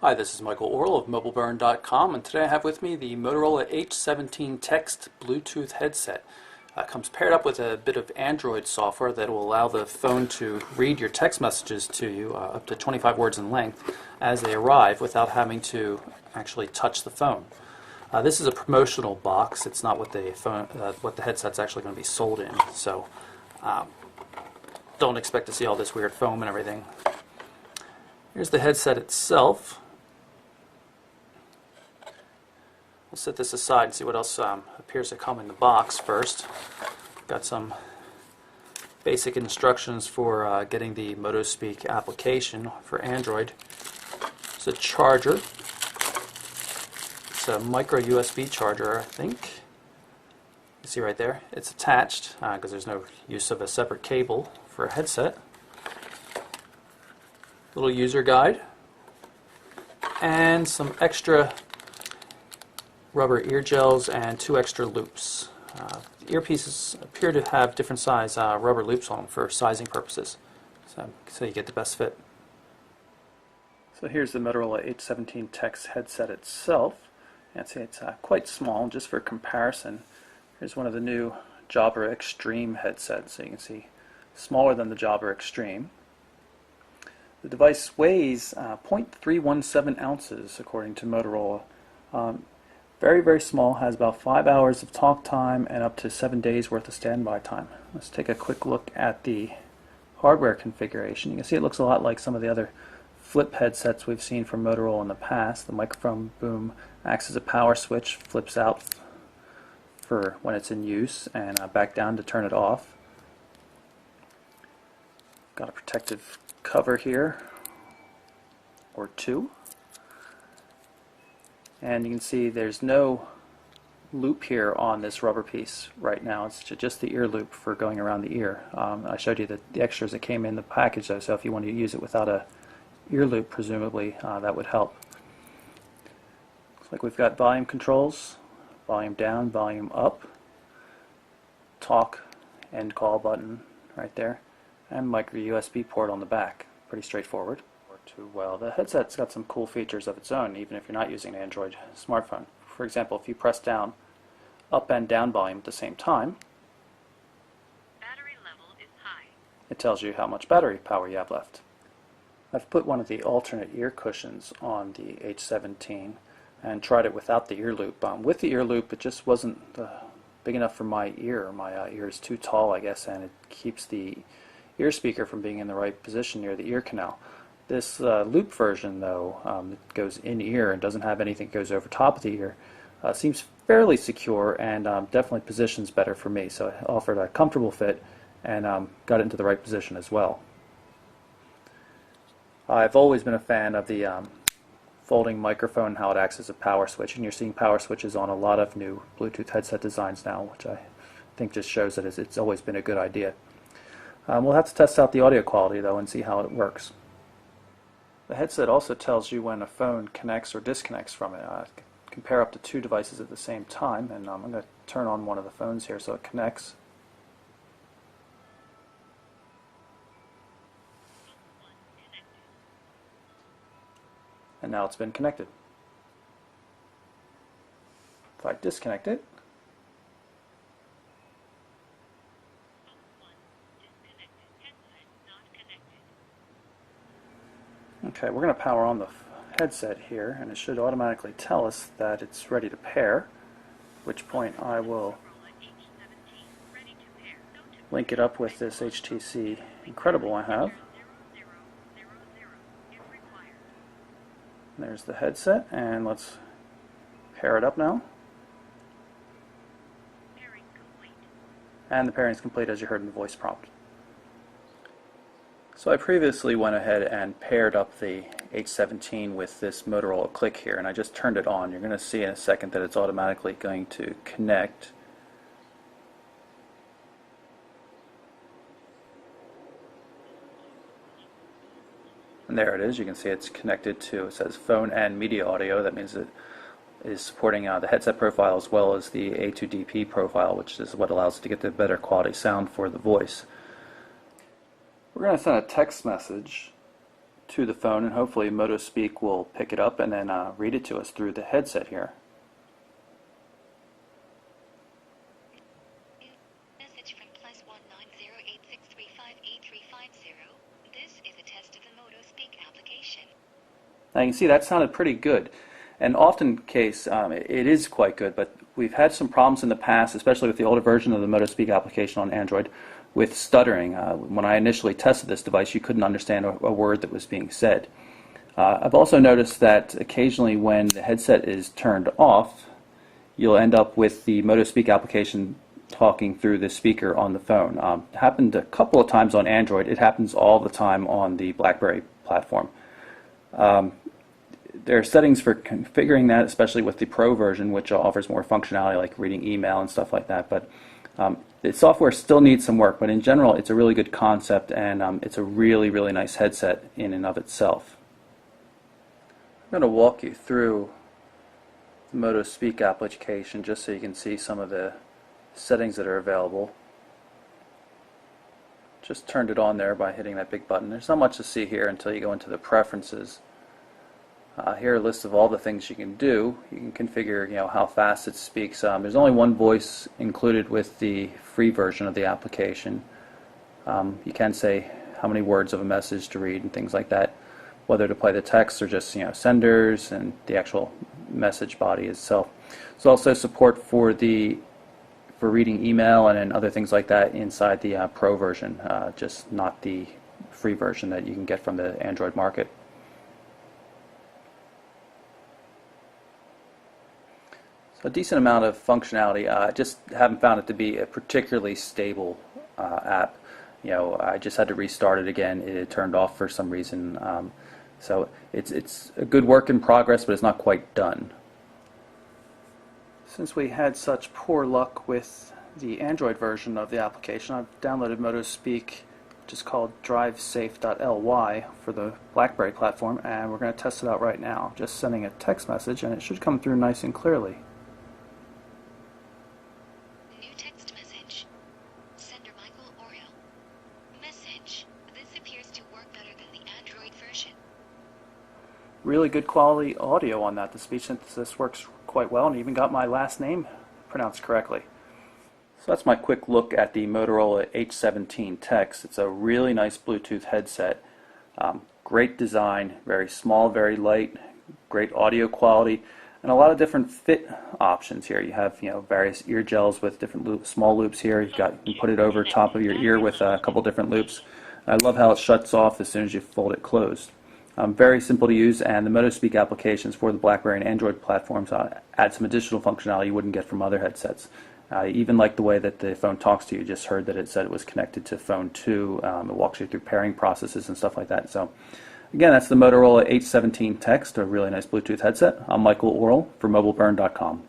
Hi, this is Michael Orl of MobileBurn.com, and today I have with me the Motorola H17 Text Bluetooth headset. It comes paired up with a bit of Android software that will allow the phone to read your text messages to you, up to 25 words in length, as they arrive without having to actually touch the phone. This is a promotional box. It's not what the headset's actually going to be sold in, so don't expect to see all this weird foam and everything. Here's the headset itself. We'll set this aside and see what else appears to come in the box first. Got some basic instructions for getting the MotoSpeak application for Android. It's a charger. It's a micro USB charger, I think. You see right there, it's attached because there's no use of a separate cable for a headset. Little user guide and some extra rubber ear gels and 2 extra loops. The earpieces appear to have different size rubber loops on them for sizing purposes, so you get the best fit. So here's the Motorola H17 Text headset itself. I'd say it's quite small. Just for comparison, here's one of the new Jabra Extreme headsets. So you can see smaller than the Jabra Extreme. The device weighs 0.317 ounces according to Motorola. Very, very small, has about 5 hours of talk time and up to 7 days worth of standby time. Let's take a quick look at the hardware configuration. You can see it looks a lot like some of the other flip headsets we've seen from Motorola in the past. The microphone boom acts as a power switch, flips out for when it's in use and back down to turn it off. Got a protective cover here, or 2. And you can see there's no loop here on this rubber piece right now. It's just the ear loop for going around the ear. I showed you the extras that came in the package though, so if you want to use it without a ear loop, presumably that would help. Looks like we've got volume controls, volume down, volume up, talk and call button right there, and micro USB port on the back. Pretty straightforward. Well, the headset's got some cool features of its own, even if you're not using an Android smartphone. For example, if you press down up and down volume at the same time, battery level is high. It tells you how much battery power you have left. I've put one of the alternate ear cushions on the H17 and tried it without the ear loop. With the ear loop, it just wasn't big enough for my ear. My ear is too tall, I guess, and it keeps the ear speaker from being in the right position near the ear canal. This loop version, though, that goes in ear and doesn't have anything that goes over top of the ear, seems fairly secure and definitely positions better for me. So it offered a comfortable fit and got it into the right position as well. I've always been a fan of the folding microphone and how it acts as a power switch, and you're seeing power switches on a lot of new Bluetooth headset designs now, which I think just shows that it's always been a good idea. We'll have to test out the audio quality, though, and see how it works. The headset also tells you when a phone connects or disconnects from it. You can pair up to 2 devices at the same time, and I'm going to turn on one of the phones here so it connects. And now it's been connected. If I disconnect it, okay, we're going to power on the headset here, and it should automatically tell us that it's ready to pair, at which point I will link it up with this HTC Incredible I have. There's the headset, and let's pair it up now. And the pairing is complete, as you heard in the voice prompt. So I previously went ahead and paired up the H17 with this Motorola Click here, and I just turned it on. You're going to see in a second that it's automatically going to connect. And there it is. You can see it's connected to, it says phone and media audio. That means it is supporting the headset profile as well as the A2DP profile, which is what allows it to get the better quality sound for the voice. We're going to send a text message to the phone, and hopefully MotoSpeak will pick it up and then read it to us through the headset here. Message from +19086358350. This is a test of the MotoSpeak application. Now you can see that sounded pretty good, and often case it is quite good, but we've had some problems in the past, especially with the older version of the MotoSpeak application on Android, with stuttering. When I initially tested this device, you couldn't understand a word that was being said. I've also noticed that occasionally when the headset is turned off, you'll end up with the MotoSpeak application talking through the speaker on the phone. It happened a couple of times on Android. It happens all the time on the BlackBerry platform. There are settings for configuring that, especially with the Pro version, which offers more functionality like reading email and stuff like that. But the software still needs some work, but in general it's a really good concept, and it's a really, really nice headset in and of itself. I'm going to walk you through the MotoSpeak application just so you can see some of the settings that are available. Just turned it on there by hitting that big button. There's not much to see here until you go into the preferences. Here are a list of all the things you can do. You can configure, how fast it speaks. There's only one voice included with the free version of the application. You can say how many words of a message to read and things like that, whether to play the text or just senders and the actual message body itself. There's also support for reading email and then other things like that inside the Pro version, just not the free version that you can get from the Android market. A decent amount of functionality. I just haven't found it to be a particularly stable app. I just had to restart it again. It had turned off for some reason. So it's a good work in progress, but it's not quite done. Since we had such poor luck with the Android version of the application, I've downloaded MotoSpeak, which is called drivesafe.ly for the BlackBerry platform, and we're going to test it out right now. Just sending a text message, and it should come through nice and clearly. Really good quality audio on that. The speech synthesis works quite well, and even got my last name pronounced correctly. So that's my quick look at the Motorola H17 Text. It's a really nice Bluetooth headset. Great design, very small, very light, great audio quality, and a lot of different fit options here. You have various ear gels with different small loops here. You can put it over top of your ear with a couple different loops. I love how it shuts off as soon as you fold it closed. Very simple to use, and the MotoSpeak applications for the BlackBerry and Android platforms add some additional functionality you wouldn't get from other headsets. Even like the way that the phone talks to you. Just heard that it said it was connected to phone 2. It walks you through pairing processes and stuff like that. So again, that's the Motorola H17 Text, a really nice Bluetooth headset. I'm Michael Orrell for MobileBurn.com.